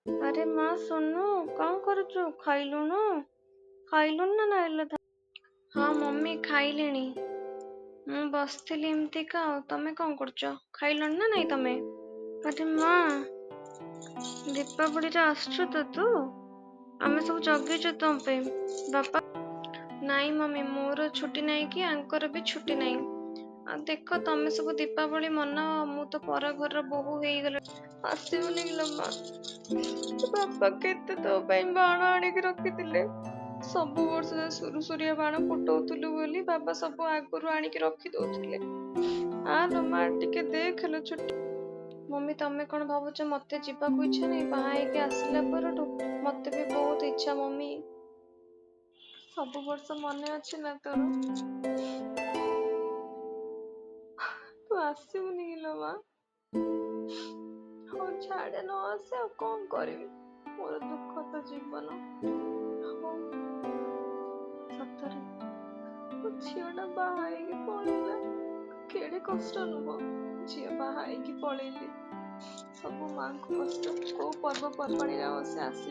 ଆରେ ମା ସୁନୁ, କଣ କରୁଛୁ? ଖାଇଲୁଣୁ? ଖାଇଲୁଣି ନା ନାଇଁ ଲୋ? ହଁ ମମି ଖାଇଲିଣି। ମୁଁ ବସିଥିଲି ଏମିତିକା। ଆଉ ତମେ କଣ କରୁଛ? ଖାଇଲଣି ନା ନାଇଁ ତମେ? ଆରେ ମା, ଦୀପାବଳିରେ ଆସୁଛୁ ତ ତୁ? ଆମେ ସବୁ ଜଗିଛୁ ତମ ପାଇଁ। ବାପା ନାଇଁ ମମି, ମୋର ଛୁଟି ନାହିଁ କି ଆଙ୍କର ବି ଛୁଟି ନାହିଁ। ଆଉ ଦେଖ ତମେ ସବୁ ଦୀପାବଳି ମନାଅ, ମୁଁ ତ ପର ଘରର ବୋହୂ ହେଇଗଲି। ଆସିବୁନି କିଲୋ ମା? ବାପା କେତେ ତୋ ପାଇଁ ବାଣ ଆଣିକି ରଖିଥିଲେ। ସବୁ ବର୍ଷ ସୁରୁସୁରିଆ ବାଣ ଫୁଟଉଥିଲୁ ବୋଲି ବାବା ସବୁ ଆଗରୁ ଆଣିକି ରଖି ଦଉଥିଲେ। ଆଲୋ ମା, ଟିକେ ଦେଖେଲୋ ଛୁଟି। ମମି ତମେ କଣ ଭାବୁଛ ମତେ ଯିବାକୁ ଇଚ୍ଛା ନାହିଁ? ବାହା ହେଇକି ଆସିଲା ପରଠୁ ମତେ ବି ବହୁତ ଇଚ୍ଛା ମମି। ସବୁ ବର୍ଷ ମନେ ଅଛି ନା ତୋର? ତୁ ଆସିବୁନି କିଲୋ ମା? ହଉ ଛାଡେ, ନ ଆସେ ଆଉ କଣ କରିବି। ମୋର ଦୁଃଖ ତ ଜୀବନ। ହଉ, ସତରେ ମୋ ଝିଅଟା ବାହା ହେଇକି ପଳେଇଲା। କେଡେ କଷ୍ଟ ନୁହଁ? ଝିଅ ବାହା ହେଇକି ପଳେଇଲି। ସବୁ ମାଙ୍କୁ କଷ୍ଟ। କୋଉ ପର୍ବପର୍ବାଣିରେ ଆଉ ସେ ଆସିବ?